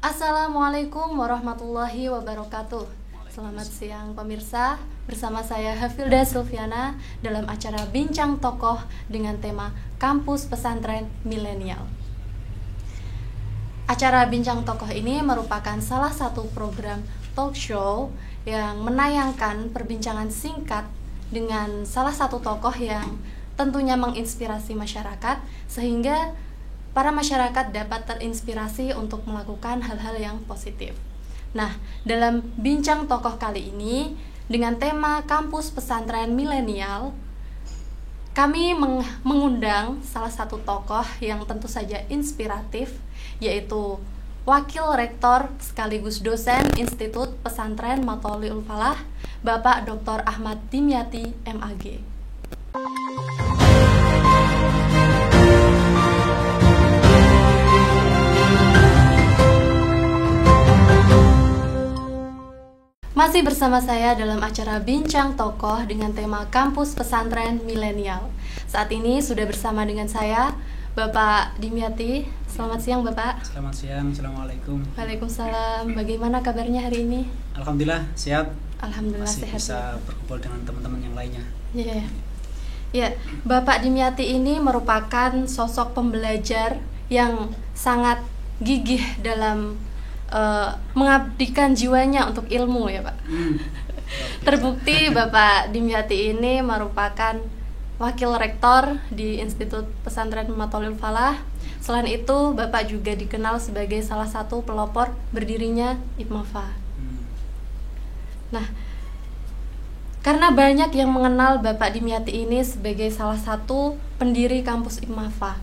Assalamualaikum warahmatullahi wabarakatuh. Selamat siang pemirsa, bersama saya Hafilda Sulfiana dalam acara Bincang Tokoh dengan tema Kampus Pesantren Milenial. Acara Bincang Tokoh ini merupakan salah satu program talk show yang menayangkan perbincangan singkat dengan salah satu tokoh yang tentunya menginspirasi masyarakat sehingga para masyarakat dapat terinspirasi untuk melakukan hal-hal yang positif. Nah, dalam Bincang Tokoh kali ini dengan tema Kampus Pesantren Milenial, kami mengundang salah satu tokoh yang tentu saja inspiratif, yaitu Wakil Rektor sekaligus dosen Institut Pesantren Matoliul Falah, Bapak Dr. Ahmad Dimyati, MAG. Masih bersama saya dalam acara Bincang Tokoh dengan tema Kampus Pesantren Milenial. Saat ini sudah bersama dengan saya, Bapak Dimyati. Selamat siang, Bapak. Selamat siang, Assalamualaikum. Waalaikumsalam. Bagaimana kabarnya hari ini? Alhamdulillah, sehat. Alhamdulillah masih sehat. Bisa berkumpul dengan teman-teman yang lainnya. Ya, Bapak Dimyati ini merupakan sosok pembelajar yang sangat gigih dalam mengabdikan jiwanya untuk ilmu, ya Pak. Terbukti Bapak Dimyati ini merupakan wakil rektor di Institut Pesantren Matoliul Falah. Selain itu, Bapak juga dikenal sebagai salah satu pelopor berdirinya IPMAFA. Nah, karena banyak yang mengenal Bapak Dimyati ini sebagai salah satu pendiri kampus IPMAFA,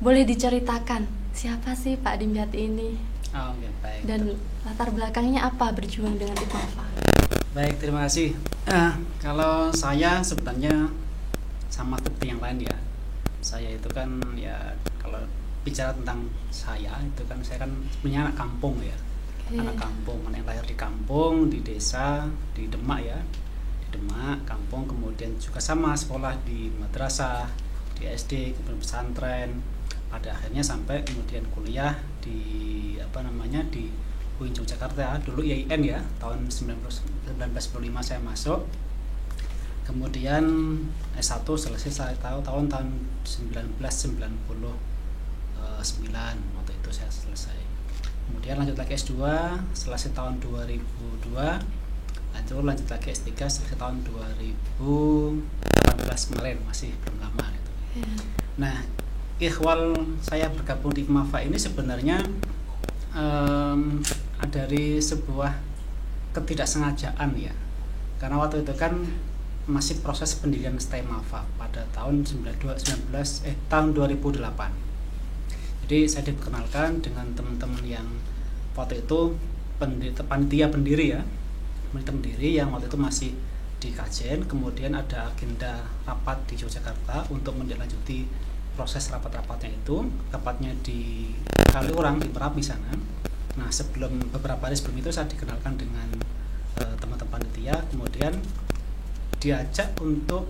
boleh diceritakan siapa sih Pak Dimyati ini? Oke, baik. Dan latar belakangnya apa berjuang dengan IPMAFA? Baik, terima kasih. Kalau saya sebenarnya sama seperti yang lain ya. Saya itu kan ya, kalau bicara tentang saya itu kan, saya kan punya anak kampung ya. Anak kampung, anak yang lahir di kampung, di desa, di Demak ya. Di Demak, kampung, kemudian juga sama sekolah di madrasah, di SD, kemudian pesantren. Pada akhirnya sampai kemudian kuliah di di UIN Yogyakarta, dulu IAIN ya, tahun 1995 saya masuk. Kemudian S1 selesai saya tahu tahun 1999 waktu itu saya selesai. Kemudian lanjut lagi S2 selesai tahun 2002. Lanjut lagi S3 selesai tahun 2018 kemarin, masih belum lama gitu. Nah, ikhwal saya bergabung di IPMAFA ini sebenarnya dari sebuah ketidaksengajaan ya, karena waktu itu kan masih proses pendirian STIMAFA pada tahun 2008. Jadi saya diperkenalkan dengan teman-teman yang waktu itu panitia pendiri ya, yang waktu itu masih di Kajen. Kemudian ada agenda rapat di Yogyakarta untuk menindaklanjuti proses rapat-rapatnya itu, tepatnya di Kaliurang di Merapi sana. Nah, beberapa hari sebelum itu saya dikenalkan dengan teman-teman panitia, kemudian diajak untuk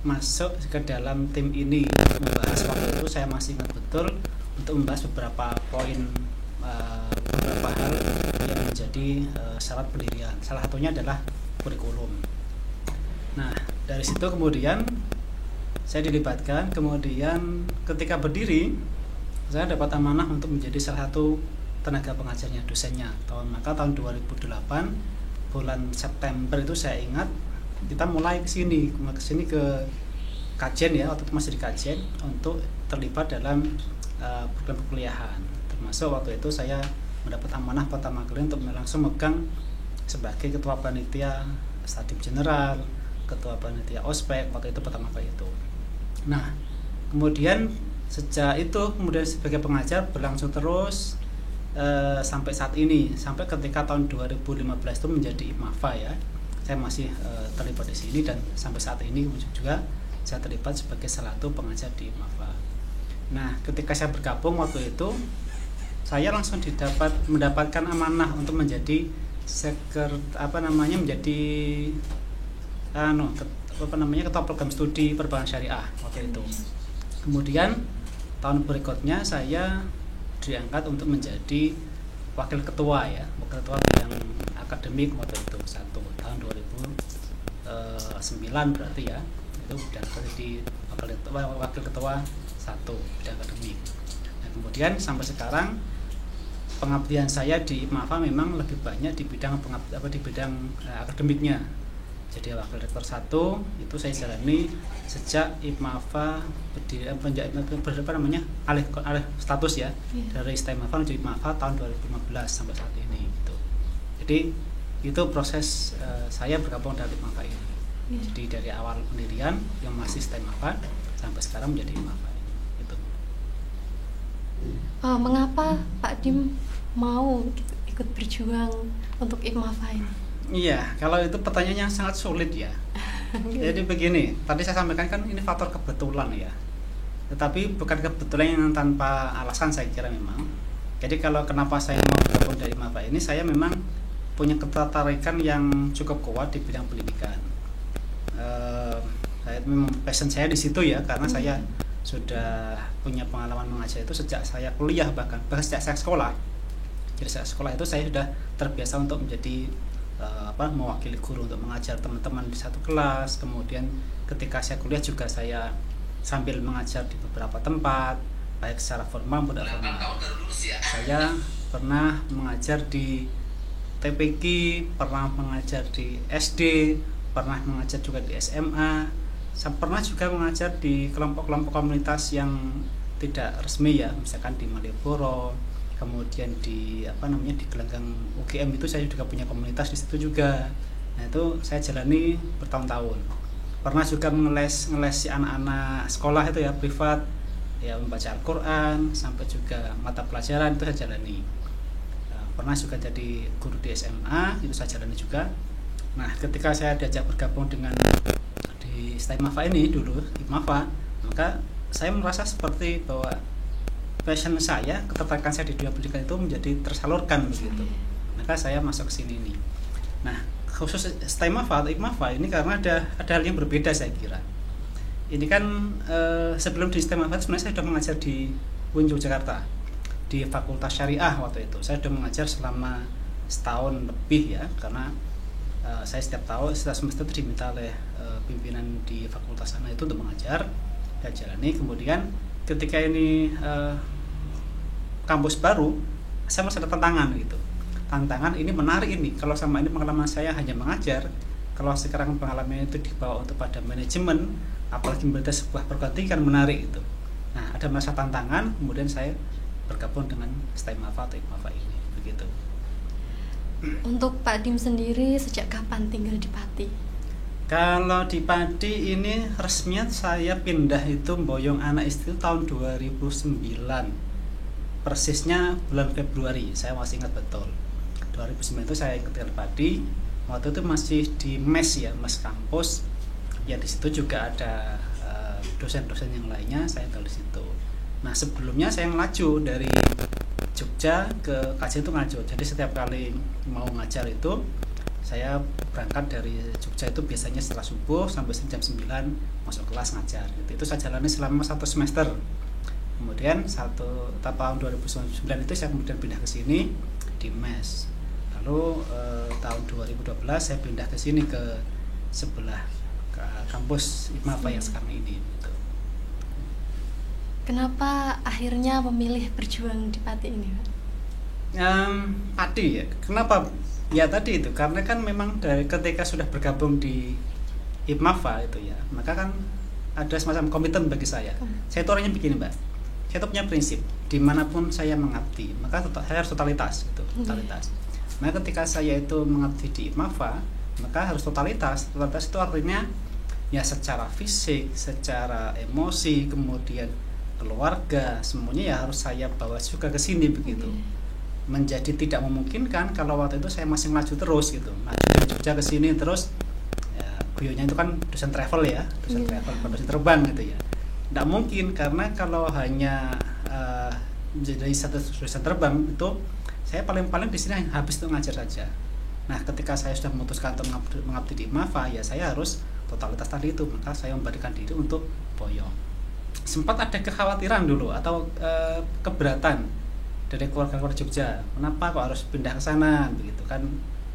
masuk ke dalam tim ini membahas. Waktu itu saya masih ingat betul, untuk membahas beberapa poin, beberapa hal yang menjadi syarat pendirian. Salah satunya adalah kurikulum. Nah, dari situ kemudian saya dilibatkan. Kemudian ketika berdiri, saya dapat amanah untuk menjadi salah satu tenaga pengajarnya, dosennya. Maka tahun 2008 bulan September itu saya ingat, kita mulai kesini ke Kajen ya, waktu itu masih di Kajen, untuk terlibat dalam program perkuliahan. Termasuk waktu itu saya mendapat amanah pertama kali untuk langsung megang sebagai ketua panitia Stadim General, ketua panitia Ospek, waktu itu pertama kali itu. Nah, kemudian sejak itu kemudian sebagai pengajar berlangsung terus sampai saat ini, sampai ketika tahun 2015 itu menjadi IPMAFA ya. Saya masih terlibat di sini, dan sampai saat ini juga saya terlibat sebagai salah satu pengajar di IPMAFA. Nah, ketika saya bergabung waktu itu, saya langsung mendapatkan amanah untuk menjadi ketua program studi perbankan syariah waktu itu. Kemudian tahun berikutnya saya diangkat untuk menjadi wakil ketua ya, wakil ketua bidang akademik waktu itu tahun 2009 berarti ya, itu dan jadi wakil ketua bidang akademik. Nah, kemudian sampai sekarang pengabdian saya di IPMAFA memang lebih banyak di bidang akademiknya. Jadi wakil rektor 1 itu saya jalani sejak IPMAFA alih status ya, dari STIMAFA menjadi IPMAFA tahun 2015 sampai saat ini gitu. Jadi itu proses saya bergabung dari IPMAFA ini. Jadi dari awal pendirian yang masih STIMAFA sampai sekarang menjadi IPMAFA gitu. Mengapa Pak Dim mau ikut berjuang untuk IPMAFA ini? Iya, kalau itu pertanyaannya sangat sulit ya. Jadi begini, tadi saya sampaikan kan ini faktor kebetulan ya. Tetapi bukan kebetulan yang tanpa alasan saya kira memang. Jadi kalau kenapa saya mau bergabung dari IPMAFA ini, saya memang punya ketertarikan yang cukup kuat di bidang pendidikan. Memang passion saya di situ ya, karena saya sudah punya pengalaman mengajar itu sejak saya kuliah bahkan sejak saya sekolah. Jadi sejak sekolah itu saya sudah terbiasa untuk menjadi mewakili guru untuk mengajar teman-teman di satu kelas. Kemudian ketika saya kuliah juga saya sambil mengajar di beberapa tempat, baik secara formal maupun tidak formal. Saya pernah mengajar di TPQ, pernah mengajar di SD, pernah mengajar juga di SMA. Saya pernah juga mengajar di kelompok-kelompok komunitas yang tidak resmi ya, misalkan di Malioboro, kemudian di di gelanggang UGM itu saya juga punya komunitas di situ juga. Nah itu saya jalani bertahun-tahun. Pernah juga ngeles anak-anak sekolah itu ya, privat ya, membaca Al-Quran sampai juga mata pelajaran itu saya jalani. Pernah juga jadi guru di SMA itu saya jalani juga. Nah ketika saya diajak bergabung dengan di STIMAFA ini dulu IPMAFA, maka saya merasa seperti bahwa passion saya, ketertarikan saya di dunia pendidikan itu menjadi tersalurkan begitu. Maka saya masuk ke sini nih. Nah, khusus STIMAFA atau IPMAFA ini karena ada hal yang berbeda saya kira. Ini kan sebelum di STIMAFA sebenarnya saya sudah mengajar di UIN Yogyakarta di Fakultas Syariah waktu itu. Saya sudah mengajar selama setahun lebih ya, karena saya setiap semester itu diminta oleh pimpinan di fakultas sana itu untuk mengajar dan jalani. Kemudian ketika ini kampus baru, saya masih ada tantangan gitu. Tantangan ini menarik ini. Kalau sama ini pengalaman saya hanya mengajar, kalau sekarang pengalaman itu dibawa untuk pada manajemen, apalagi berada sebuah perguruan tinggi kan menarik itu. Nah, ada masa tantangan, kemudian saya bergabung dengan STIMAFA atau IPMAFA ini begitu. Untuk Pak Dim sendiri sejak kapan tinggal di Pati? Kalau di Pati ini resminya saya pindah itu boyong anak istri tahun 2009. Persisnya bulan Februari, saya masih ingat betul. 2009 itu saya ikut ke Pati. Waktu itu masih di mes ya, mes kampus. Ya di situ juga ada dosen-dosen yang lainnya, saya tinggal di situ. Nah, sebelumnya saya ngelaju dari Jogja ke Kajen itu ngaju. Jadi setiap kali mau ngajar itu saya berangkat dari Jogja itu biasanya setelah subuh sampai jam 9 masuk kelas ngajar gitu. Itu saya jalani selama 1 semester. Kemudian tahun 2009 itu saya kemudian pindah ke sini di mes. Lalu tahun 2012 saya pindah ke sini ke sebelah ke kampus IPMAFA yang sekarang ini gitu. Kenapa akhirnya memilih berjuang di Pati ini, Pak? Pati ya. Kenapa? Ya tadi itu karena kan memang dari ketika sudah bergabung di IPMAFA itu ya, maka kan ada semacam komitmen bagi saya. Saya itu orangnya begini, Mbak. Saya itu punya prinsip, dimanapun saya mengabdi, maka saya harus totalitas gitu, totalitas. Nah, ketika saya itu mengabdi di IPMAFA, maka harus totalitas. Totalitas itu artinya ya secara fisik, secara emosi, kemudian keluarga, semuanya ya harus saya bawa juga ke sini begitu. Menjadi tidak memungkinkan kalau waktu itu saya masih maju terus gitu, maju dari Jogja ke sini terus ya, guyonnya itu kan dosen travel ya, dosen travel, dosen terbang gitu ya. Tidak mungkin karena kalau hanya menjadi satu dosen terbang itu saya paling di sini habis untuk ngajar saja. Nah, ketika saya sudah memutuskan untuk mengabdi di IPMAFA, ya saya harus totalitas tadi itu, maka saya memberikan diri untuk boyong. Sempat ada kekhawatiran dulu atau keberatan dari keluarga Jogja, kenapa kok harus pindah ke sana begitu kan?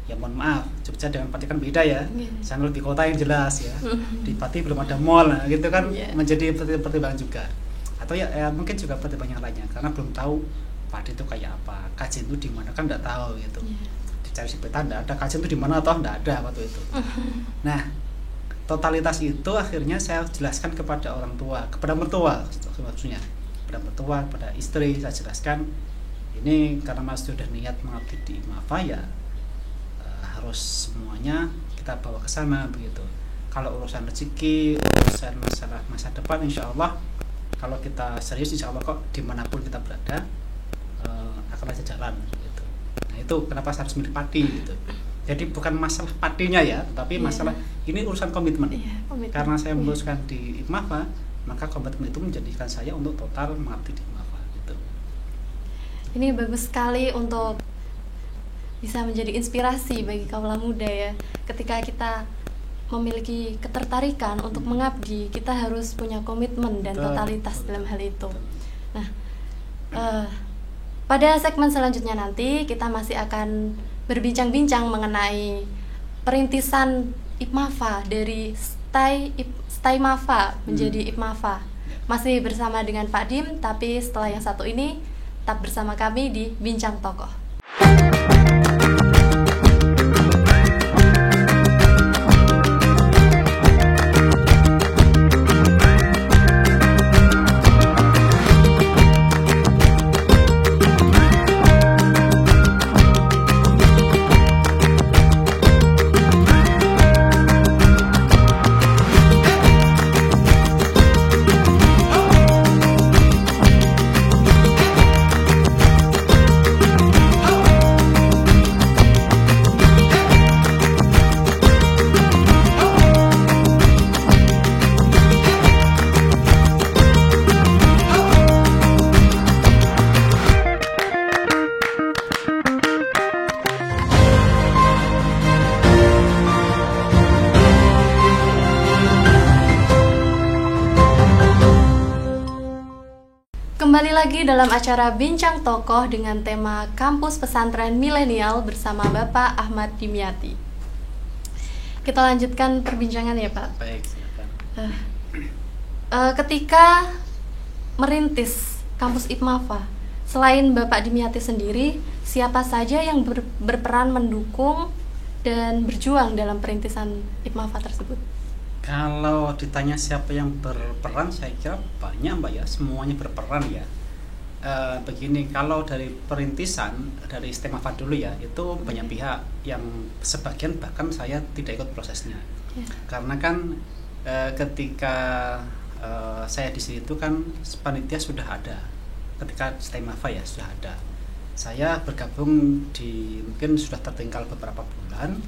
Ya mohon maaf, Jogja dengan Pati kan beda ya. Sana lebih kota yang jelas ya. Di Pati belum ada mall gitu kan, menjadi pertimbangan juga. Atau ya mungkin juga pertimbangan lainnya karena belum tahu Pati itu kayak apa, Kajen itu di mana kan nggak tahu gitu. Dicari si peta nggak ada, Kajen itu di mana atau nggak ada waktu itu. Nah, totalitas itu akhirnya saya jelaskan kepada orang tua, kepada mertua maksudnya, kepada mertua, kepada istri saya jelaskan ini karena Mas sudah niat mengabdi di IPMAFA ya harus semuanya kita bawa ke sana begitu. Kalau urusan rezeki, urusan masalah masa depan, insya Allah kalau kita serius, insya Allah kok dimanapun kita berada akan ada jalan gitu. Nah itu kenapa saya harus milih Pati gitu. Jadi bukan masalah Patinya ya, tapi masalah ini urusan komitmen. Karena saya memutuskan di IPMAFA, maka komitmen itu menjadikan saya untuk total mengabdi di IPMAFA gitu. Ini bagus sekali untuk bisa menjadi inspirasi bagi kaula muda ya. Ketika kita memiliki ketertarikan untuk mengabdi, kita harus punya komitmen dan totalitas dalam hal itu. Nah, pada segmen selanjutnya nanti kita masih akan berbincang-bincang mengenai perintisan IPMAFA dari Stay Mafa menjadi IPMAFA. Masih bersama dengan Pak Dim, tapi setelah yang satu ini tetap bersama kami di Bincang Tokoh. Kembali lagi dalam acara Bincang Tokoh dengan tema Kampus Pesantren Milenial bersama Bapak Ahmad Dimyati. Kita lanjutkan perbincangan ya Pak. Baik, silakan. Ketika merintis kampus IPMAFA, selain Bapak Dimyati sendiri, siapa saja yang berperan mendukung dan berjuang dalam perintisan IPMAFA tersebut? Kalau ditanya siapa yang berperan, saya kira banyak Mbak ya, semuanya berperan ya. Begini, kalau dari perintisan, dari IPMAFA dulu ya, itu banyak pihak yang sebagian bahkan saya tidak ikut prosesnya. Karena kan ketika saya di situ kan panitia sudah ada, ketika IPMAFA ya sudah ada. Saya bergabung di mungkin sudah tertinggal beberapa bulan,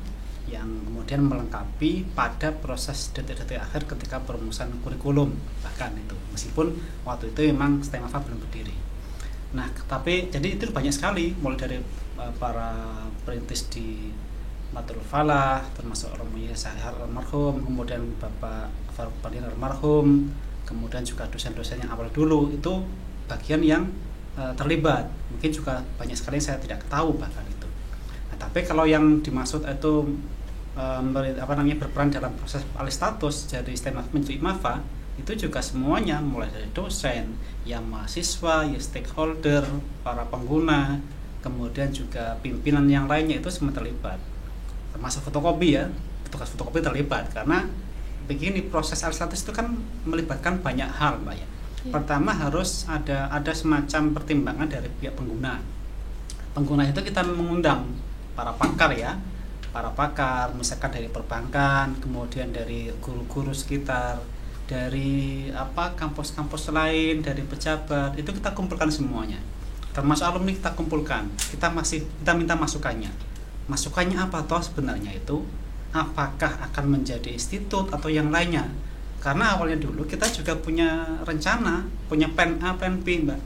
yang kemudian melengkapi pada proses detik-detik akhir ketika perumusan kurikulum bahkan itu, meskipun waktu itu memang IPMAFA belum berdiri. Nah, tapi jadi itu banyak sekali, mulai dari para perintis di Matul Falah, termasuk Romoya Sahar almarhum, kemudian Bapak Faruk Padin almarhum, kemudian juga dosen-dosen yang awal dulu itu bagian yang terlibat. Mungkin juga banyak sekali yang saya tidak tahu bahkan itu. Nah, tapi kalau yang dimaksud itu berperan dalam proses alih status dari IPMAFA menuju IPMAFA, itu juga semuanya, mulai dari dosen, yang mahasiswa, ya stakeholder, para pengguna, kemudian juga pimpinan yang lainnya itu semua terlibat, termasuk fotokopi ya, petugas fotokopi terlibat. Karena begini, proses alih status itu kan melibatkan banyak hal Mbak ya. Pertama harus ada semacam pertimbangan dari pihak pengguna. Pengguna itu kita mengundang para pakar ya, para pakar, misalkan dari perbankan, kemudian dari guru-guru sekitar, dari kampus-kampus lain, dari pejabat, itu kita kumpulkan semuanya. Termasuk alumni kita kumpulkan. Kita minta masukannya. Masukannya apa toh sebenarnya itu? Apakah akan menjadi institut atau yang lainnya? Karena awalnya dulu kita juga punya rencana, punya plan A, plan B, Mbak.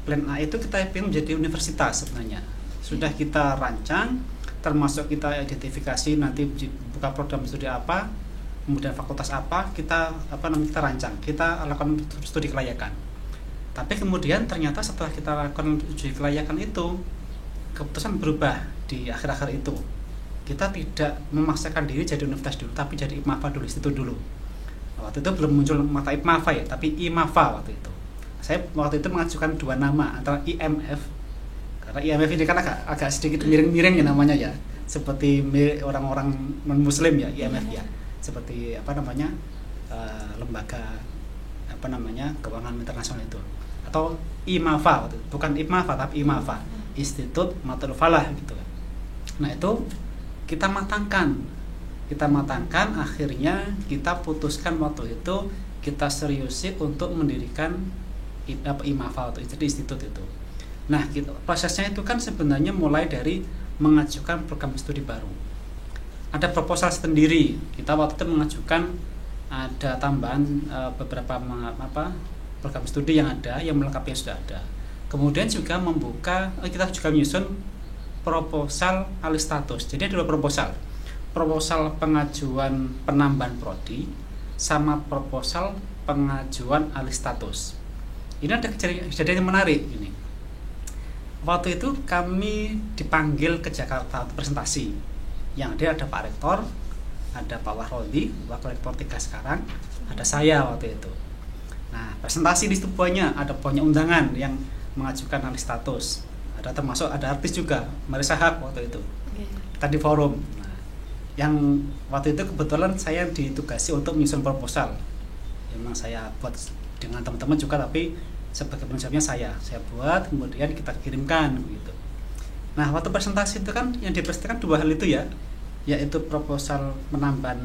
Plan A itu kita ingin menjadi universitas sebenarnya. Sudah kita rancang, termasuk kita identifikasi nanti buka program studi apa, kemudian fakultas apa, kita rancang, kita lakukan studi kelayakan. Tapi kemudian ternyata setelah kita lakukan uji kelayakan itu, keputusan berubah di akhir-akhir itu. Kita tidak memaksakan diri jadi universitas dulu, tapi jadi IPMAFA dulu, institut dulu. Waktu itu belum muncul mata IPMAFA ya, tapi IMAFA waktu itu. Saya waktu itu mengajukan 2 nama, antara IMF, karena IMF ini kan agak sedikit miring-miring ya namanya ya, seperti orang-orang non-muslim ya, IMF ya, seperti lembaga keuangan internasional itu, atau IMAFA waktu itu. Bukan IPMAFA tapi IMAFA, Institut Matul Falah gitu kan. Nah itu kita matangkan, akhirnya kita putuskan waktu itu kita seriusi untuk mendirikan IMAFA atau institut itu. Nah prosesnya itu kan sebenarnya mulai dari mengajukan program studi baru, ada proposal sendiri. Kita waktu itu mengajukan ada tambahan beberapa program studi yang ada, yang melengkapi yang sudah ada. Kemudian juga kita juga menyusun proposal alih status. Jadi ada 2 proposal pengajuan penambahan prodi sama proposal pengajuan alih status. Ini ada kejadian yang menarik ini. Waktu itu kami dipanggil ke Jakarta untuk presentasi. Yang ada Pak Rektor, ada Pak Wahrodi, Wakil Rektor 3 sekarang, ada saya waktu itu. Nah, presentasi di situ ada banyak undangan yang mengajukan alih status. Termasuk ada artis juga, Marissa Haque waktu itu. Kita di forum. Nah, yang waktu itu kebetulan saya ditugasi untuk menyusun proposal. Memang saya buat dengan teman-teman juga, tapi sebagai penjawabnya saya buat, kemudian kita kirimkan gitu. Nah, waktu presentasi itu kan yang dipresentasikan 2 hal itu ya, yaitu proposal penambahan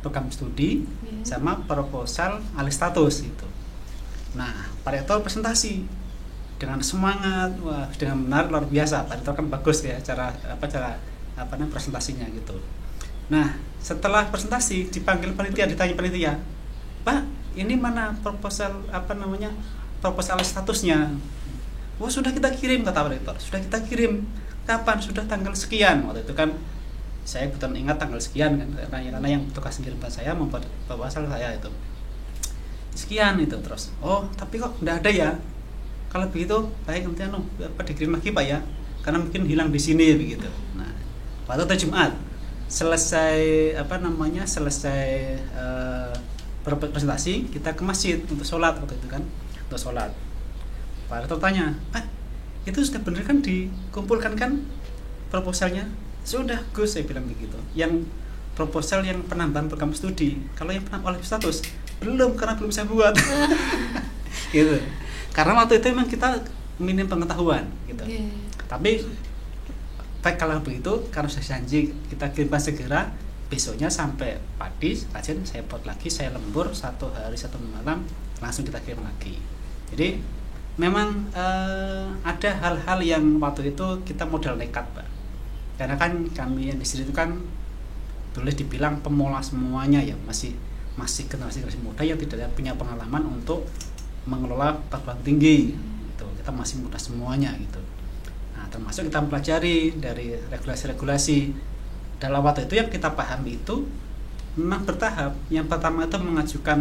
program studi sama proposal alih status itu. Nah, Pak Rektor presentasi dengan semangat, dengan menarik luar biasa. Pak Rektor kan bagus ya cara presentasinya gitu. Nah, setelah presentasi ditanya panitia, Pak, ini mana proposal proposal statusnya? Wah, sudah kita kirim, kata Pak Rektor. Sudah kita kirim. Kapan? Sudah tanggal sekian. Waktu itu kan saya betul ingat tanggal sekian kan, karena yang tugas kirimkan saya membuat proposal saya itu sekian itu. Terus, oh tapi kok enggak ada ya? Kalau begitu baik, nanti dikirim lagi Pak ya, karena mungkin hilang di sini begitu. Nah, waktu itu Jumat selesai presentasi, kita ke masjid untuk sholat waktu itu kan, untuk sholat. Pak Rektor tanya, itu sudah benar kan dikumpulkan kan proposalnya? Sudah Gus, saya bilang begitu. Yang proposal yang penambahan program studi, kalau yang penambahan alih status belum, karena belum saya buat. Gitu. Karena waktu itu memang kita minim pengetahuan gitu. Tapi baik kalau begitu, karena saya janji kita kirimkan segera, besoknya sampai pagi kajian saya buat lagi, saya lembur 1 hari 1 malam, langsung kita kirim lagi. Jadi memang ada hal-hal yang waktu itu kita modal nekat, Pak. Karena kan kami yang di sini itu kan boleh dibilang pemula semuanya ya, masih generasi muda yang tidak punya pengalaman untuk mengelola perguruan tinggi gitu. Kita masih muda semuanya gitu. Nah, termasuk kita mempelajari dari regulasi-regulasi. Dalam waktu itu yang kita pahami itu memang bertahap. Yang pertama itu mengajukan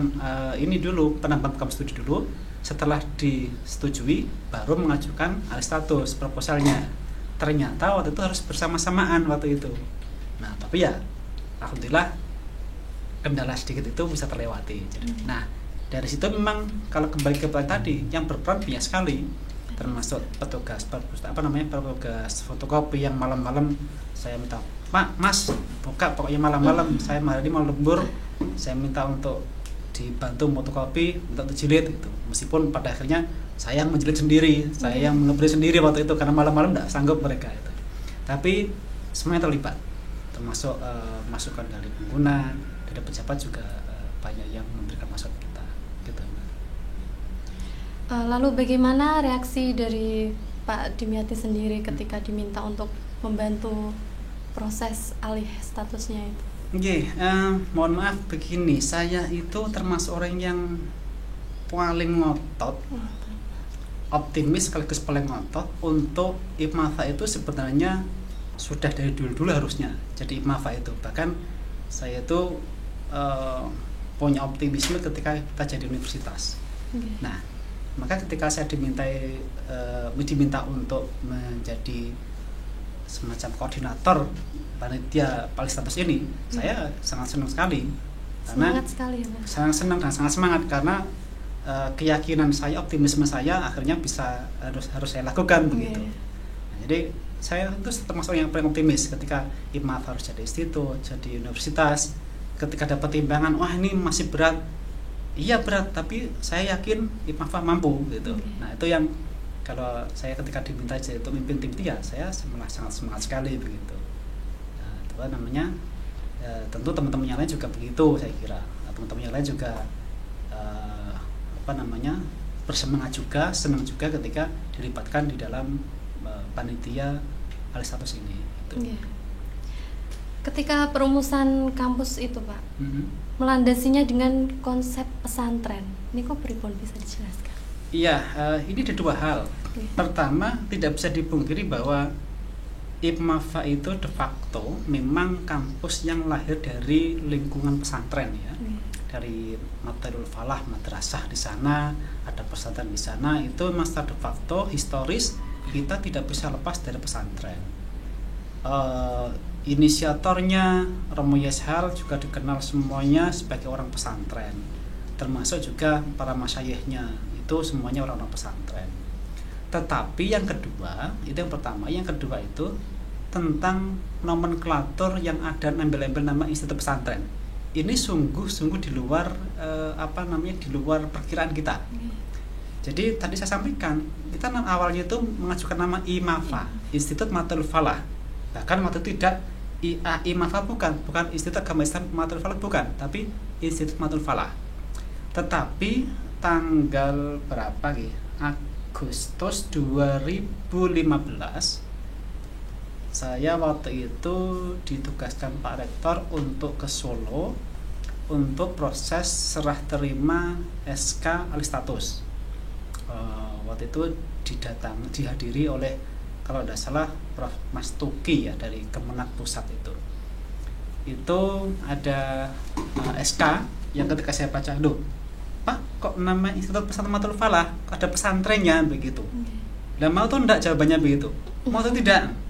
ini dulu, penambahan program studi dulu. Setelah disetujui baru mengajukan alih status proposalnya. Ternyata waktu itu harus bersama-samaan waktu itu. Nah, tapi ya alhamdulillah kendala sedikit itu bisa terlewati. Nah, dari situ memang kalau kembali ke poin tadi, yang berperan banyak sekali, termasuk petugas fotokopi yang malam-malam saya minta, Pak, Mas, buka pokoknya malam-malam, saya hari ini mau lembur, saya minta untuk dibantu fotokopi untuk jilid gitu. Meskipun pada akhirnya saya yang menjilid sendiri, saya yang mengeprint sendiri waktu itu karena malam-malam tidak sanggup mereka itu. Tapi semuanya terlibat, termasuk masukan dari pengguna, dari pejabat juga banyak yang memberikan masukan kita. Gitu. Lalu bagaimana reaksi dari Pak Dimyati sendiri ketika diminta untuk membantu proses alih statusnya itu? Mohon maaf begini, saya itu termasuk orang yang paling ngotot, optimis sekaligus paling ngotot untuk IPMAFA itu sebenarnya sudah dari dulu harusnya jadi IPMAFA itu. Bahkan saya itu punya optimisme ketika kita jadi universitas. Nah, Maka ketika saya diminta untuk menjadi semacam koordinator panitia Alistatus ini, saya sangat senang sekali. Karena Semangat sekali ya, Pak. sangat senang dan sangat semangat karena keyakinan saya, optimisme saya akhirnya harus saya lakukan begitu. Nah, jadi saya itu termasuk yang paling optimis ketika IPMAF harus jadi institut, jadi universitas. Ketika dapat timbangan, wah ini masih berat. Iya berat, tapi saya yakin IPMAF mampu gitu. Nah itu yang kalau saya ketika diminta jadi pemimpin tim dia, saya sangat semangat sekali begitu. Nah, itu namanya tentu teman-teman yang lain juga begitu saya kira. Nah, teman-teman yang lain juga bersemangat juga, senang juga ketika dilibatkan di dalam panitia Alistatus ini. Gitu. Ketika perumusan kampus itu, Pak, melandasinya dengan konsep pesantren. Ini kok pripun bisa dijelaskan? Iya, ini ada dua hal. Pertama, tidak bisa dipungkiri bahwa IPMAFA itu de facto memang kampus yang lahir dari lingkungan pesantren ya. Dari Madarul Falah, madrasah di sana, ada pesantren di sana, itu memang secara de facto historis kita tidak bisa lepas dari pesantren. Inisiatornya Romo Yeshal juga dikenal semuanya sebagai orang pesantren, termasuk juga para masyayikhnya itu semuanya orang-orang pesantren. Tetapi yang kedua, itu yang pertama, yang kedua itu tentang nomenklatur yang ada nempel-nempel nama institut pesantren. Ini sungguh-sungguh di luar di luar perkiraan kita. Jadi tadi saya sampaikan, kita awalnya itu mengajukan nama IMAFA, Institut Madarul Falah. Bahkan waktu itu tidak IMAFA bukan Institut Agama Islam Madarul Falah bukan, tapi Institut Madarul Falah. Tetapi tanggal berapa Agustus 2015 saya waktu itu ditugaskan Pak Rektor untuk ke Solo untuk proses serah terima SK Alistatus. Waktu itu dihadiri oleh kalau tidak salah Prof. Mas Tuki ya dari Kemenak Pusat itu. Itu ada SK yang ketika saya baca, loh Pak, kok nama Institut Pesantren Madarul Falah ada pesantrennya begitu. Lah mau tuh enggak jawabannya begitu. Mau tuh tidak.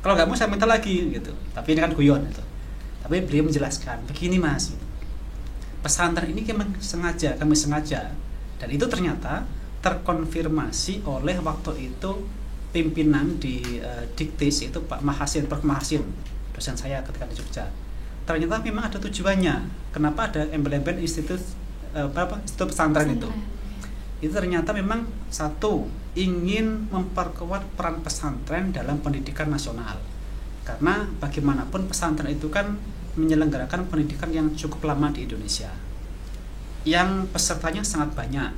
Kalau nggak mau saya minta lagi gitu. Tapi ini kan guyon itu. Tapi beliau menjelaskan, begini Mas. Pesantren ini kami sengaja dan itu ternyata terkonfirmasi oleh waktu itu pimpinan di Diktis itu Pak Mahasin, Prof. Mahasin, dosen saya ketika di Jogja. Ternyata memang ada tujuannya. Kenapa ada embel-embel institut pesantren itu? Itu ternyata memang satu, ingin memperkuat peran pesantren dalam pendidikan nasional. Karena bagaimanapun pesantren itu kan menyelenggarakan pendidikan yang cukup lama di Indonesia. Yang pesertanya sangat banyak.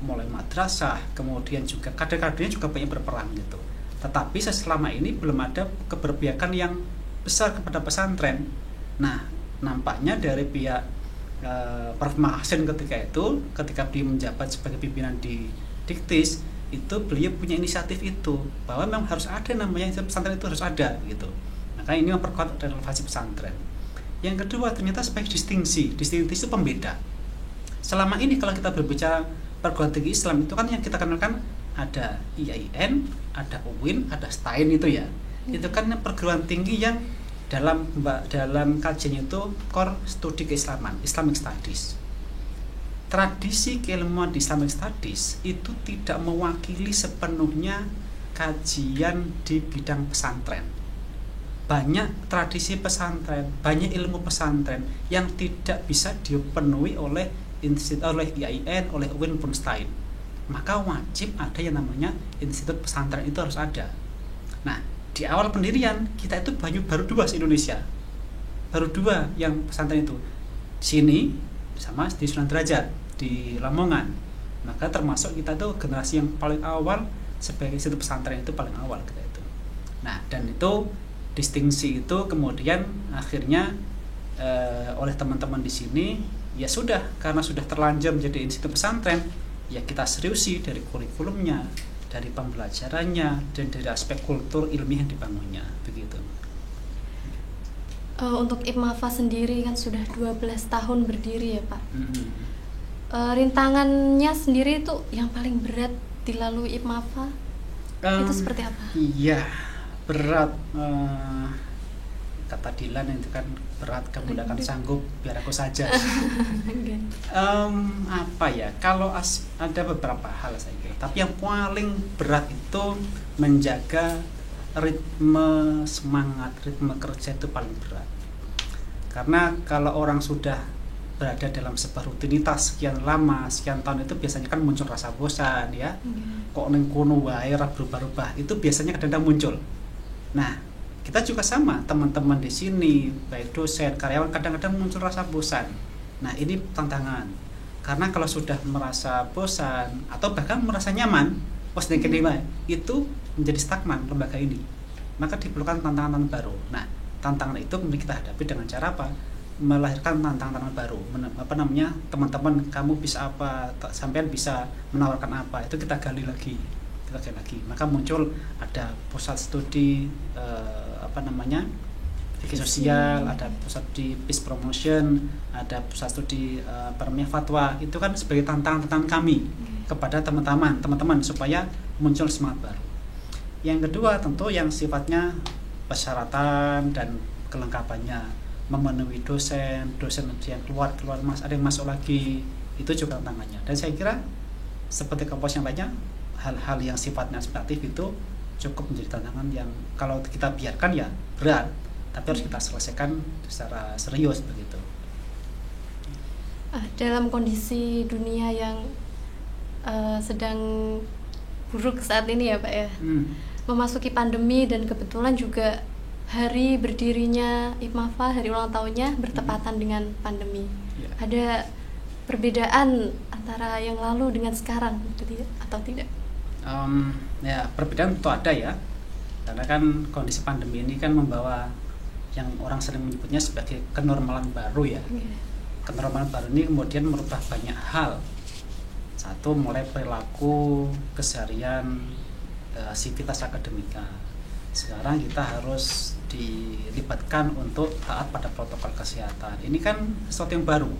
Mulai madrasah, kemudian juga kader-kadernya juga banyak berperan gitu. Tetapi selama ini belum ada keberpihakan yang besar kepada pesantren. Nah, nampaknya dari pihak Prof. Mahasin ketika dia menjabat sebagai pimpinan di Diktis, itu beliau punya inisiatif itu bahwa memang harus ada namanya pesantren itu harus ada gitu. Maka ini memperkuat relevasi pesantren. Yang kedua ternyata sebagai distingsi itu pembeda. Selama ini kalau kita berbicara perguruan tinggi Islam itu kan yang kita kenalkan ada IAIN, ada UIN, ada STAIN itu ya. Itu kan perguruan tinggi yang dalam kajiannya itu core studi keislaman, Islamic Studies. Tradisi keilmuan di Islamic Studies itu tidak mewakili sepenuhnya kajian di bidang pesantren. Banyak tradisi pesantren, banyak ilmu pesantren yang tidak bisa dipenuhi oleh IAIN, oleh UIN pun STAIN. Maka wajib ada yang namanya institut pesantren itu harus ada. Nah, di awal pendirian kita itu baru 2 di Indonesia, baru 2 yang pesantren itu sini sama di Sunan Derajat di Lamongan. Maka termasuk kita tuh generasi yang paling awal sebagai institut pesantren itu paling awal kita itu. Nah, dan itu distingsi itu kemudian akhirnya oleh teman-teman di sini ya sudah, karena sudah terlanjur menjadi institut pesantren ya kita seriusi dari kurikulumnya, dari pembelajarannya, dan dari aspek kultur ilmiah yang dibangunnya begitu. Untuk IPMAFA sendiri kan sudah 12 tahun berdiri ya Pak. rintangannya sendiri itu yang paling berat dilalui IPMAFA itu seperti apa? Iya, berat. Kata Dilan itu kan berat, kamu tidak akan sanggup, biar aku saja. Apa ya? Kalau ada beberapa hal saya kira, tapi yang paling berat itu menjaga ritme semangat, ritme kerja itu paling berat. Karena kalau orang sudah berada dalam sebuah rutinitas sekian lama, sekian tahun, itu biasanya kan muncul rasa bosan ya. Kok neng kono wae ora berubah-ubah, itu biasanya kadang-kadang muncul. Nah, kita juga sama, teman-teman di sini, baik dosen, karyawan, kadang-kadang muncul rasa bosan. Nah, ini tantangan. Karena kalau sudah merasa bosan atau bahkan merasa nyaman, itu menjadi stagnan lembaga ini. Maka diperlukan tantangan baru. Nah, tantangan itu kemudian kita hadapi dengan cara apa? Melahirkan tantangan baru. Teman-teman, kamu bisa apa? Sampean bisa menawarkan apa? Itu kita gali lagi. Maka muncul ada pusat studi fikih sosial, ada pusat studi peace promotion, ada pusat studi fatwa. Itu kan sebagai tantangan kami kepada teman-teman supaya muncul semangat baru. Yang kedua tentu yang sifatnya persyaratan dan kelengkapannya, memenuhi dosen yang keluar ada yang masuk lagi, itu juga tantangannya. Dan saya kira seperti kampus yang lainnya, hal-hal yang sifatnya administratif itu cukup menjadi tantangan yang kalau kita biarkan ya berat, tapi harus kita selesaikan secara serius begitu. Dalam kondisi dunia yang sedang buruk saat ini ya Pak ya, memasuki pandemi dan kebetulan juga hari berdirinya IPMAFA, hari ulang tahunnya bertepatan dengan pandemi. Ada perbedaan antara yang lalu dengan sekarang atau tidak? Ya, perbedaan tentu ada ya, karena kan kondisi pandemi ini kan membawa yang orang sering menyebutnya sebagai kenormalan baru ya. Kenormalan baru ini kemudian merubah banyak hal. Satu, mulai perilaku, keseharian, aktivitas akademika. Sekarang kita harus dilibatkan untuk taat pada protokol kesehatan. Ini kan sesuatu yang baru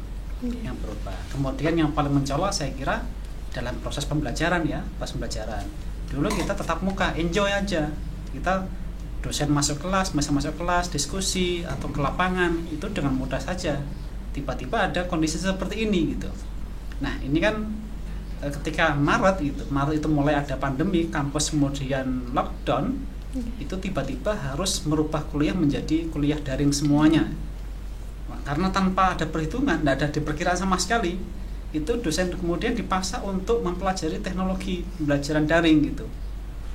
yang berubah. Kemudian yang paling mencolok saya kira dalam proses pembelajaran ya, pas pembelajaran. Dulu kita tetap muka, enjoy aja. Kita dosen masuk kelas, diskusi atau ke lapangan, itu dengan mudah saja. Tiba-tiba ada kondisi seperti ini gitu. Nah, ini kan ketika Maret itu mulai ada pandemi, kampus kemudian lockdown, itu tiba-tiba harus merubah kuliah menjadi kuliah daring semuanya. Karena tanpa ada perhitungan, tidak ada diperkirakan sama sekali, itu dosen kemudian dipaksa untuk mempelajari teknologi pembelajaran daring gitu.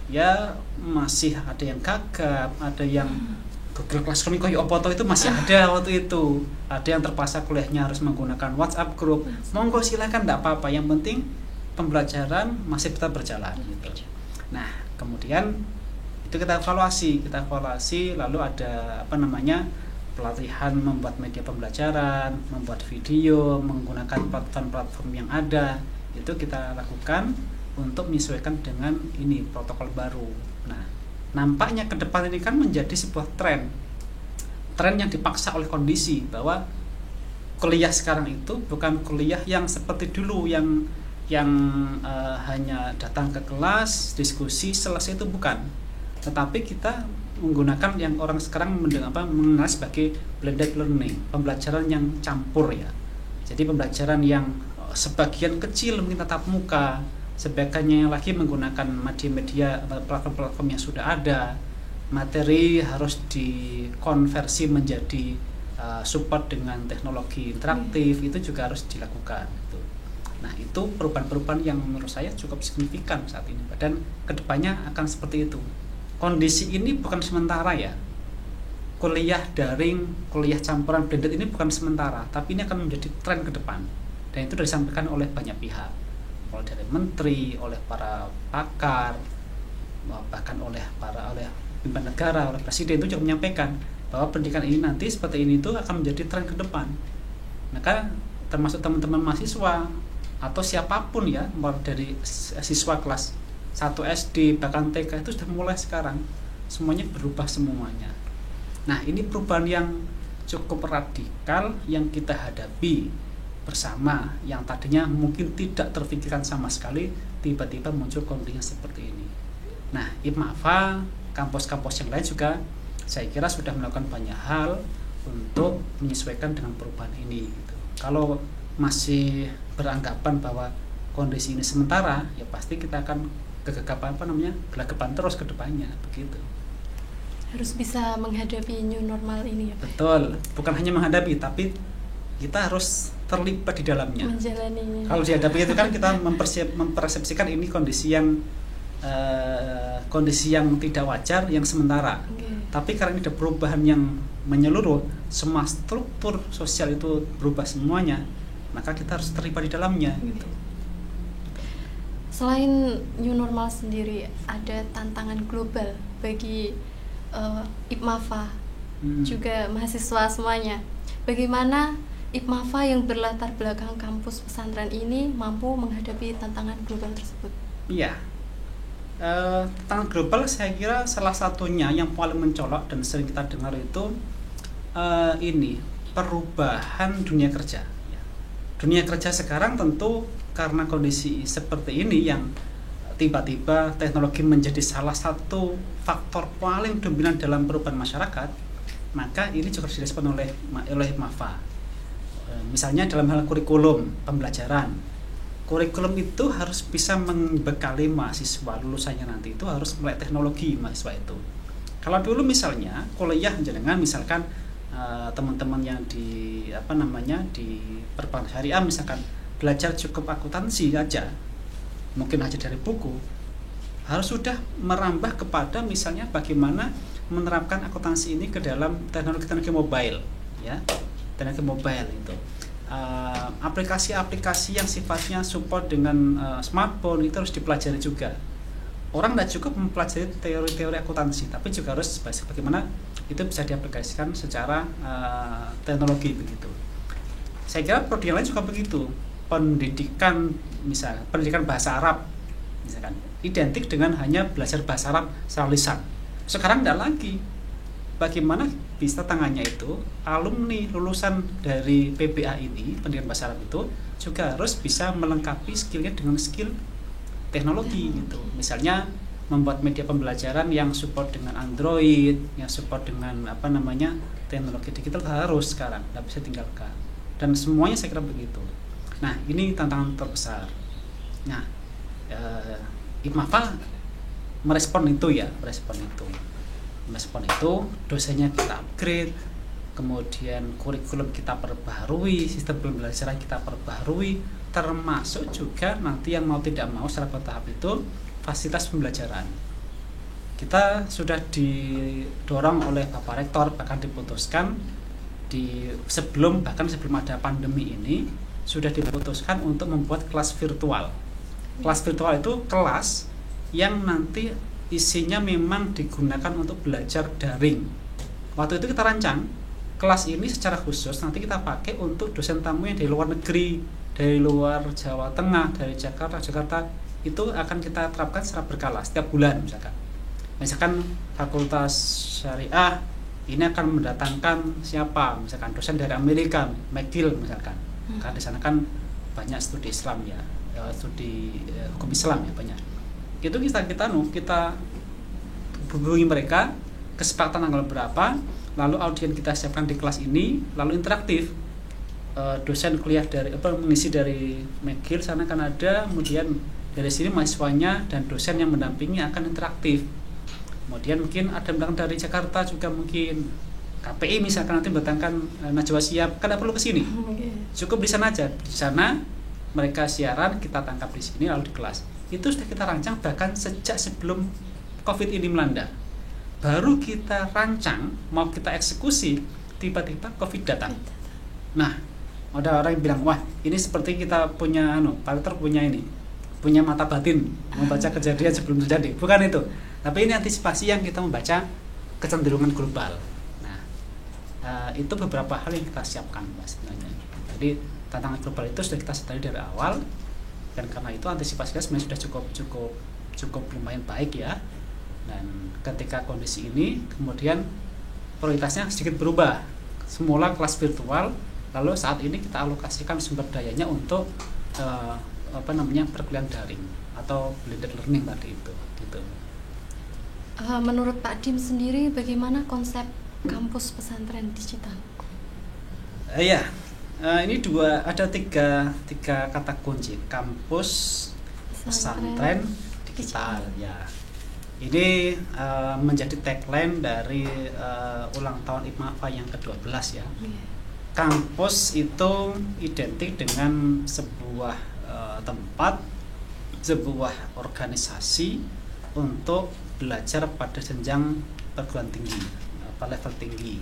Ya masih ada yang gagap, ada yang Google Classroom itu masih ada waktu itu. Ada yang terpaksa kuliahnya harus menggunakan WhatsApp group. Monggo silakan, tidak apa-apa. Yang penting pembelajaran masih tetap berjalan gitu. Nah, kemudian itu kita evaluasi, lalu ada pelatihan membuat media pembelajaran, membuat video, menggunakan platform-platform yang ada. Itu kita lakukan untuk menyesuaikan dengan ini protokol baru. Nah, nampaknya ke depan ini kan menjadi sebuah tren yang dipaksa oleh kondisi, bahwa kuliah sekarang itu bukan kuliah yang seperti dulu yang hanya datang ke kelas, diskusi, selesai, itu bukan. Tetapi kita menggunakan yang orang sekarang mengenal sebagai blended learning, pembelajaran yang campur ya. Jadi pembelajaran yang sebagian kecil mungkin tatap muka, sebagiannya lagi menggunakan media-media platform-platform yang sudah ada. Materi harus dikonversi menjadi support dengan teknologi interaktif, itu juga harus dilakukan gitu. Nah, itu perubahan-perubahan yang menurut saya cukup signifikan saat ini, dan kedepannya akan seperti itu. Kondisi ini bukan sementara ya. Kuliah daring, kuliah campuran blended ini bukan sementara, tapi ini akan menjadi tren ke depan. Dan itu sudah disampaikan oleh banyak pihak, mulai dari menteri, oleh para pakar, bahkan oleh pimpinan negara, oleh presiden, itu juga menyampaikan bahwa pendidikan ini nanti seperti ini itu akan menjadi tren ke depan. Maka termasuk teman-teman mahasiswa atau siapapun ya, mulai dari siswa kelas 1 SD bahkan TK, itu sudah mulai sekarang semuanya berubah semuanya. Nah, ini perubahan yang cukup radikal yang kita hadapi bersama yang tadinya mungkin tidak terfikirkan sama sekali, tiba-tiba muncul kondisi seperti ini. Nah, IPMAFA, kampus-kampus yang lain juga saya kira sudah melakukan banyak hal untuk menyesuaikan dengan perubahan ini gitu. Kalau masih beranggapan bahwa kondisi ini sementara, ya pasti kita akan gelagapan terus ke depannya begitu. Harus bisa menghadapi new normal ini ya Pak? Betul, bukan hanya menghadapi, tapi kita harus terlibat di dalamnya. Menjalaninya. Kalau dihadapi itu kan kita mempersepsikan ini kondisi yang tidak wajar, yang sementara. Tapi karena ini ada perubahan yang menyeluruh, semua struktur sosial itu berubah semuanya, maka kita harus terlibat di dalamnya. Gitu. Selain new normal sendiri, ada tantangan global bagi IPMAFA, juga mahasiswa semuanya. Bagaimana IPMAFA yang berlatar belakang kampus pesantren ini mampu menghadapi tantangan global tersebut? Iya, tantangan global saya kira salah satunya yang paling mencolok dan sering kita dengar itu ini perubahan dunia kerja. Dunia kerja sekarang tentu karena kondisi seperti ini yang tiba-tiba teknologi menjadi salah satu faktor paling dominan dalam perubahan masyarakat, maka ini juga direspon oleh IPMAFA. Misalnya dalam hal kurikulum pembelajaran, kurikulum itu harus bisa membekali mahasiswa lulusannya nanti itu harus melek teknologi mahasiswa itu. Kalau dulu misalnya kuliah jenengan misalkan teman-teman yang di di perbankan syariah misalkan belajar cukup akuntansi aja, mungkin aja dari buku, harus sudah merambah kepada misalnya bagaimana menerapkan akuntansi ini ke dalam teknologi mobile, ya, teknologi mobile itu, aplikasi-aplikasi yang sifatnya support dengan smartphone itu harus dipelajari juga. Orang tidak cukup mempelajari teori-teori akuntansi, tapi juga harus bagaimana itu bisa diaplikasikan secara teknologi begitu. Saya kira prodi yang lain juga begitu. Pendidikan bahasa Arab misalkan identik dengan hanya belajar bahasa Arab secara lisan. Sekarang tidak lagi. Bagaimana bisa tangannya itu alumni lulusan dari PBA ini pendidikan bahasa Arab itu juga harus bisa melengkapi skillnya dengan skill teknologi gitu. Misalnya membuat media pembelajaran yang support dengan Android, yang support dengan teknologi digital harus sekarang, tidak bisa tinggalkan. Dan semuanya saya kira begitu. Nah, ini tantangan terbesar. Nah, IPMAFA merespon itu, dosennya kita upgrade, kemudian kurikulum kita perbaharui, sistem pembelajaran kita perbaharui, termasuk juga nanti yang mau tidak mau secara bertahap itu fasilitas pembelajaran. Kita sudah didorong oleh Bapak Rektor, bahkan diputuskan sebelum ada pandemi ini sudah diputuskan untuk membuat kelas virtual. Kelas virtual itu kelas yang nanti isinya memang digunakan untuk belajar daring. Waktu itu kita rancang kelas ini secara khusus nanti kita pakai untuk dosen tamu yang dari luar negeri, dari luar Jawa Tengah, dari Jakarta itu akan kita terapkan secara berkala setiap bulan misalkan Fakultas Syariah ini akan mendatangkan siapa, misalkan dosen dari Amerika, McGill misalkan. Karena di sana kan banyak studi Islam ya, studi hukum Islam ya banyak. Itu kita hubungi mereka, kesepakatan tanggal berapa, lalu audien kita siapkan di kelas ini, lalu interaktif. Dosen kuliah mengisi dari McGill sana kan ada, kemudian dari sini mahasiswanya dan dosen yang mendampingi akan interaktif. Kemudian mungkin ada yang dari Jakarta juga mungkin KPI misalkan nanti mendatangkan Najwa Shihab, kan tidak perlu ke sini. Cukup di sana aja. Di sana mereka siaran, kita tangkap di sini lalu di kelas. Itu sudah kita rancang bahkan sejak sebelum Covid ini melanda. Baru kita rancang, mau kita eksekusi, tiba-tiba Covid datang. Nah, ada orang yang bilang, wah ini seperti kita punya Pak Rektor punya mata batin membaca kejadian sebelum terjadi. Bukan itu. Tapi ini antisipasi yang kita membaca kecenderungan global. Itu beberapa hal yang kita siapkan sebenarnya. Jadi tantangan global itu sudah kita sadari dari awal, dan karena itu antisipasinya sebenarnya sudah cukup lumayan baik ya. Dan ketika kondisi ini kemudian prioritasnya sedikit berubah. Semula kelas virtual, Lalu saat ini kita alokasikan sumber dayanya untuk perkuliahan daring atau blended learning tadi itu gitu. Menurut Pak Dim sendiri bagaimana konsep kampus pesantren digital? Ini ada tiga kata kunci, kampus pesantren digital ya. Ini menjadi tagline dari ulang tahun IPMAFA yang ke-12 ya. Kampus itu identik dengan sebuah tempat, sebuah organisasi untuk belajar pada jenjang perguruan tinggi, level tinggi.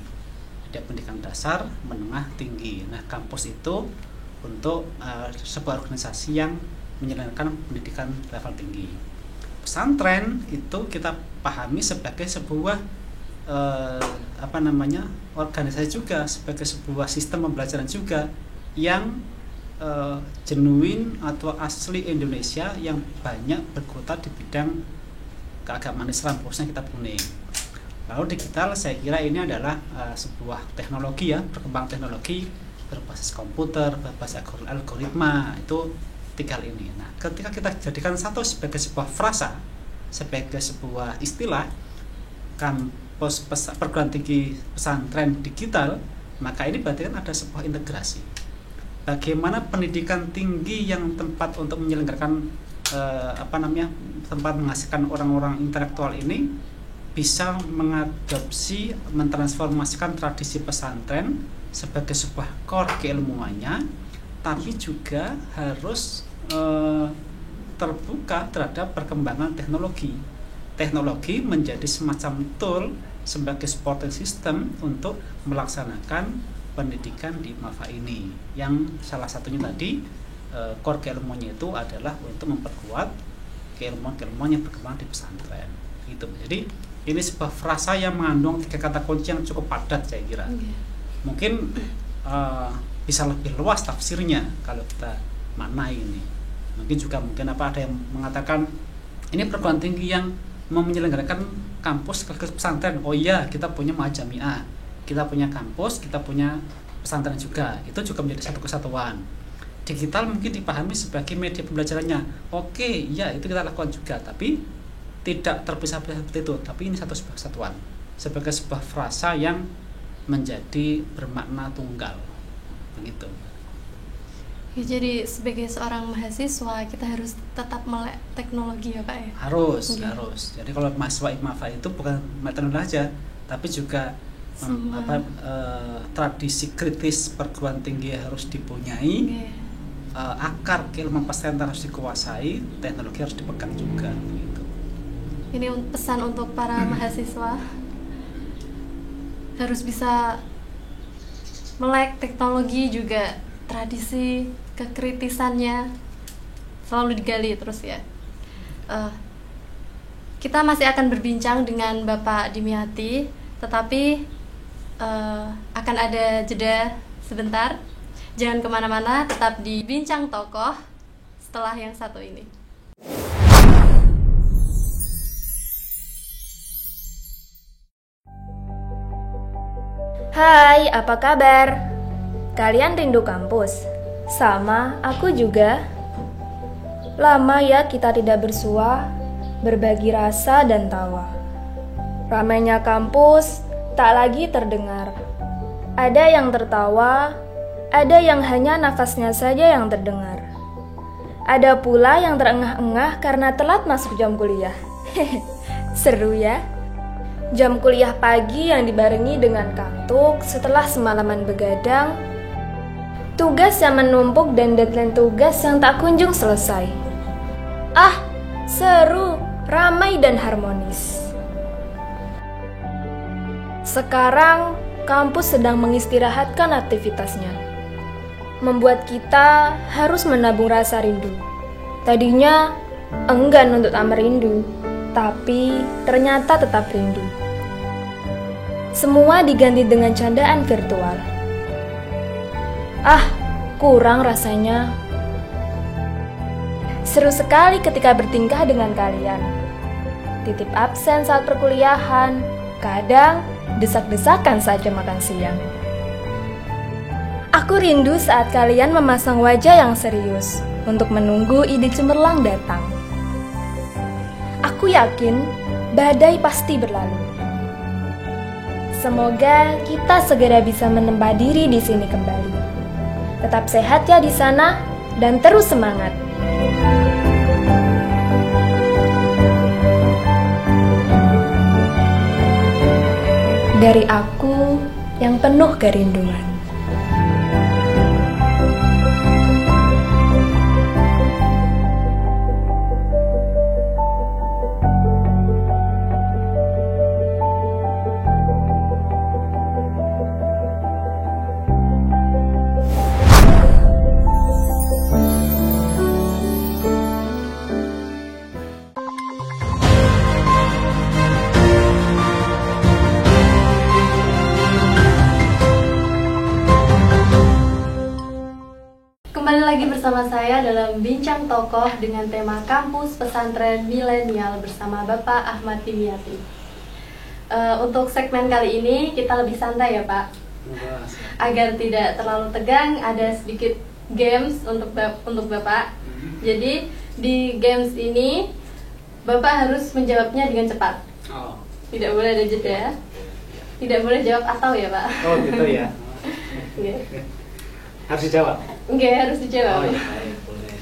Ada pendidikan dasar, menengah, tinggi. Nah, kampus itu untuk sebuah organisasi yang menyelenggarakan pendidikan level tinggi. Pesantren itu kita pahami sebagai sebuah organisasi juga, sebagai sebuah sistem pembelajaran juga yang genuine atau asli Indonesia yang banyak berkutat di bidang keagamaan Islam, khususnya kitab kuning. Lalu digital, saya kira ini adalah sebuah teknologi ya, perkembangan teknologi berbasis komputer, berbasis algoritma, itu tiga hal ini. Nah, ketika kita jadikan satu sebagai sebuah frasa, sebagai sebuah istilah, kampus perguruan tinggi pesantren digital, maka ini berarti kan ada sebuah integrasi. Bagaimana pendidikan tinggi yang tempat untuk menyelenggarakan tempat menghasilkan orang-orang intelektual ini bisa mengadopsi, mentransformasikan tradisi pesantren sebagai sebuah core keilmuannya, tapi juga harus terbuka terhadap perkembangan teknologi. Teknologi menjadi semacam tool sebagai supporting system untuk melaksanakan pendidikan di MAFA ini, yang salah satunya tadi core keilmuannya itu adalah untuk memperkuat keilmuan yang berkembang di pesantren gitu. Jadi ini sebuah frasa yang mengandung tiga kata kunci yang cukup padat, saya kira. Mungkin bisa lebih luas tafsirnya kalau kita maknai ini. Mungkin ada yang mengatakan ini perguruan tinggi yang mau menyelenggarakan kampus sekaligus pesantren. Oh iya, kita punya Mahajamiah, kita punya kampus, kita punya pesantren juga. Itu juga menjadi satu kesatuan. Digital mungkin dipahami sebagai media pembelajarannya. Oke, ya itu kita lakukan juga, tapi tidak terpisah-pisah seperti itu. Tapi ini satu sebuah kesatuan, sebagai sebuah frasa yang menjadi bermakna tunggal, begitu. Ya, jadi sebagai seorang mahasiswa kita harus tetap melek teknologi ya Pak ya? Harus. Jadi kalau mahasiswa IPMAFA itu bukan teknologi aja, tapi juga tradisi kritis perguruan tinggi harus dipunyai, akar keilmuan pesantren harus dikuasai, teknologi harus dipegang juga, begitu. Ini pesan untuk para mahasiswa, harus bisa melek teknologi, juga tradisi kekritisannya selalu digali terus ya. Kita masih akan berbincang dengan Bapak Dimyati, tetapi akan ada jeda sebentar. Jangan kemana-mana, tetap di Bincang Tokoh setelah yang satu ini. Hai, apa kabar? Kalian rindu kampus? Sama, aku juga. Lama ya kita tidak bersua, berbagi rasa dan tawa. Ramainya kampus tak lagi terdengar. Ada yang tertawa, ada yang hanya nafasnya saja yang terdengar. Ada pula yang terengah-engah karena telat masuk jam kuliah. Seru ya? Jam kuliah pagi yang dibarengi dengan kantuk setelah semalaman begadang, tugas yang menumpuk dan deadline tugas yang tak kunjung selesai. Ah, seru, ramai dan harmonis. Sekarang, kampus sedang mengistirahatkan aktivitasnya, membuat kita harus menabung rasa rindu. Tadinya enggan untuk tak merindu, tapi ternyata tetap rindu. Semua diganti dengan candaan virtual. Ah, kurang rasanya. Seru sekali ketika bertingkah dengan kalian. Titip absen saat perkuliahan, kadang desak-desakan saja makan siang. Aku rindu saat kalian memasang wajah yang serius untuk menunggu ide cemerlang datang. Aku yakin badai pasti berlalu. Semoga kita segera bisa menempa diri di sini kembali. Tetap sehat ya di sana dan terus semangat. Dari aku yang penuh kerinduan. Kembali lagi bersama saya dalam Bincang Tokoh dengan tema Kampus Pesantren Milenial bersama Bapak Ahmad Dimyati. Untuk segmen kali ini kita lebih santai ya Pak, agar tidak terlalu tegang. Ada sedikit games untuk Bapak. Jadi di games ini Bapak harus menjawabnya dengan cepat. Tidak boleh ada jeda. Tidak boleh jawab atau ya Pak. Oh gitu ya. Harus dijawab? Enggak, harus dijawab. Oh iya, baik, boleh.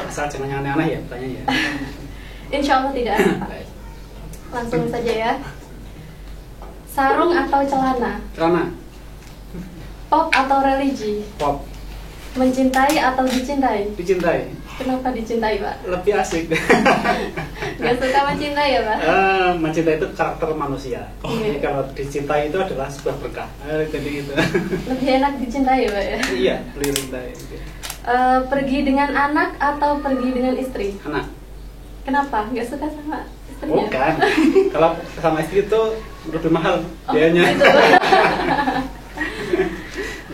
Asal jangan yang aneh-aneh ya pertanyaan ya. Insya Allah tidak ada Pak. Langsung saja ya. Sarung atau celana? Celana. Pop atau religi? Pop. Mencintai atau dicintai? Dicintai. Kenapa dicintai Pak? Lebih asik. Gak suka mencintai ya Pak? Mencintai itu karakter manusia. Jadi kalau dicintai itu adalah sebuah berkah. Jadi itu. Lebih enak dicintai ya Pak ya? Iya, lebih cintai. Pergi dengan anak atau pergi dengan istri? Anak. Kenapa? Gak suka sama istrinya? Bukan. Kalau sama istri itu lebih mahal biayanya. Gitu.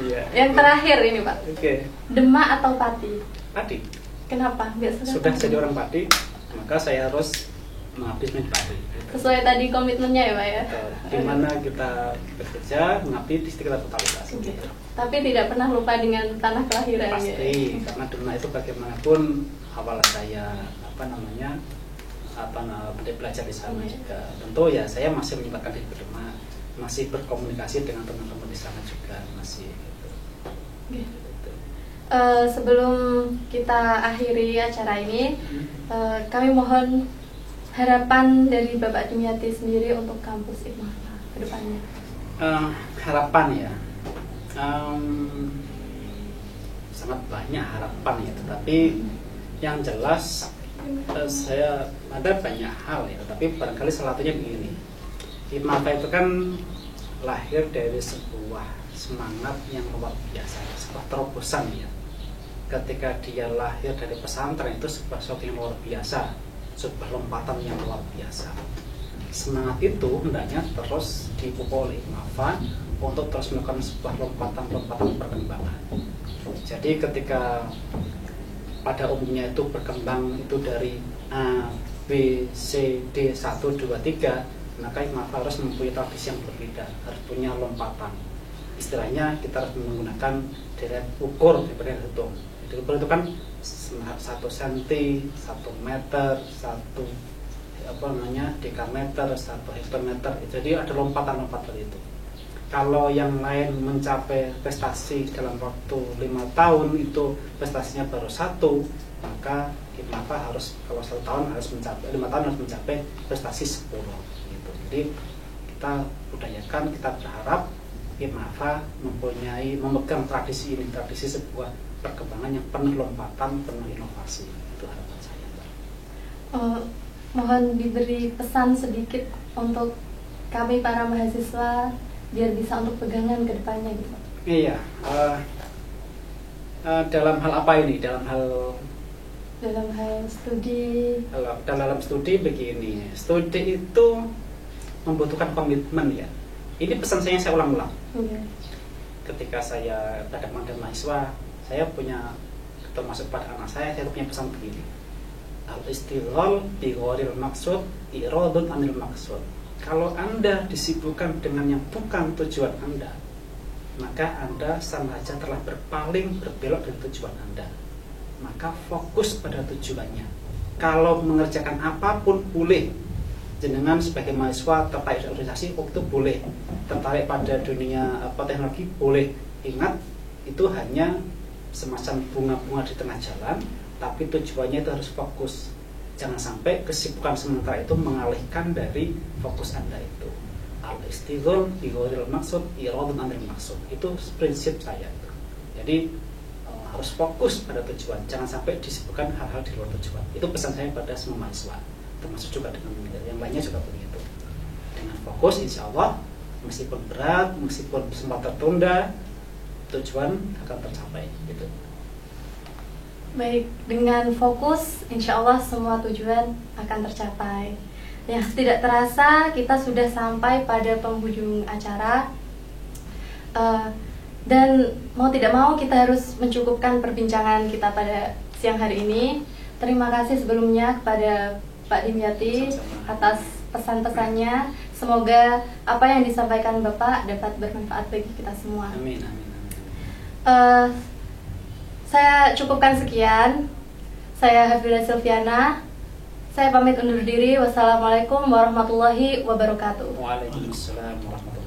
Iya. Yang terakhir ini Pak. Oke. Demak atau Pati? Pati. Kenapa? Gak suka? Sudah Pati? jadi orang Pati, maka saya harus menghabis menjadi Pati. Sesuai tadi komitmennya ya Pak ya? Di mana kita bekerja, mengabdi di sekitar totalitas. Gitu. Tapi tidak pernah lupa dengan tanah kelahiran. Pasti, ya? karena Demak itu bagaimanapun awal saya belajar di sana juga. Tentu ya saya masih menyempatkan diri ke Demak, masih berkomunikasi dengan teman-teman di sana juga masih. Gitu. Sebelum kita akhiri acara ini, kami mohon harapan dari Bapak Dimyati sendiri untuk kampus IPMAFA ke depannya. Harapan ya, sangat banyak harapan ya, tetapi yang jelas saya ada banyak hal ya, tapi barangkali salah satunya begini. IPMAFA itu kan lahir dari sebuah semangat yang luar biasa, sebuah terobosan ya. Ketika dia lahir dari pesantren itu sebuah sesuatu yang luar biasa, sebuah lompatan yang luar biasa. Semangat itu hendaknya terus dipupuk oleh IPMAFA untuk terus melakukan sebuah lompatan-lompatan perkembangan. Jadi ketika pada umumnya itu berkembang itu dari A, B, C, D, 1, 2, 3, maka IPMAFA harus mempunyai tradisi yang berbeda, harus punya lompatan. Istilahnya kita harus menggunakan deret ukur daripada itu. Ukur itu kan 1 cm, 1 meter, 1 dekameter, 1 hektometer. Jadi ada lompatan-lompatan itu. Kalau yang lain mencapai prestasi dalam waktu 5 tahun itu prestasinya baru 1, maka IPMAFA harus kalau 1 tahun harus mencapai 5 tahun harus mencapai prestasi 10 gitu. Jadi kita budayakan, kita berharap IPMAFA memegang tradisi ini, tradisi sebuah perkembangan yang penuh lompatan, penuh inovasi. Itu harapan saya. Mohon diberi pesan sedikit untuk kami para mahasiswa biar bisa untuk pegangan ke depannya gitu. Iya. Dalam hal apa ini? Dalam hal studi. Dalam studi begini. Studi itu membutuhkan komitmen ya. Ini pesan saya ulang-ulang. Ketika saya berhadapan dengan mahasiswa, saya punya, termasuk pada anak saya punya pesan begini. Al-istighal bi ghairil maksud iradun anil maksud. Kalau Anda disibukkan dengan yang bukan tujuan Anda, maka Anda sengaja telah berpaling berbelok dari tujuan Anda. Maka fokus pada tujuannya. Kalau mengerjakan apapun boleh. Jenengan sebagai mahasiswa tertarik organisasi itu boleh. Tertarik pada dunia teknologi boleh. Ingat, itu hanya semacam bunga-bunga di tengah jalan, tapi tujuannya itu harus fokus. Jangan sampai kesibukan sementara itu mengalihkan dari fokus Anda itu. Al-istighol bi ghairil maksud iradun anil maksud. Itu prinsip saya itu. Jadi harus fokus pada tujuan, jangan sampai disibukkan hal-hal di luar tujuan. Itu pesan saya pada semua mahasiswa, termasuk juga dengan yang lainnya juga begitu. Dengan fokus, insya Allah meskipun berat, meskipun sempat tertunda, tujuan akan tercapai. Gitu. Baik, dengan fokus, insya Allah semua tujuan akan tercapai. Ya, tidak terasa kita sudah sampai pada penghujung acara. Dan mau tidak mau kita harus mencukupkan perbincangan kita pada siang hari ini. Terima kasih sebelumnya kepada Pak Dimyati atas pesan-pesannya. Semoga apa yang disampaikan Bapak dapat bermanfaat bagi kita semua. Amin, amin, amin. Saya cukupkan sekian. Saya Hafila Silviana. Saya pamit undur diri. Wassalamualaikum warahmatullahi wabarakatuh. Waalaikumsalam warahmatullahi wabarakatuh.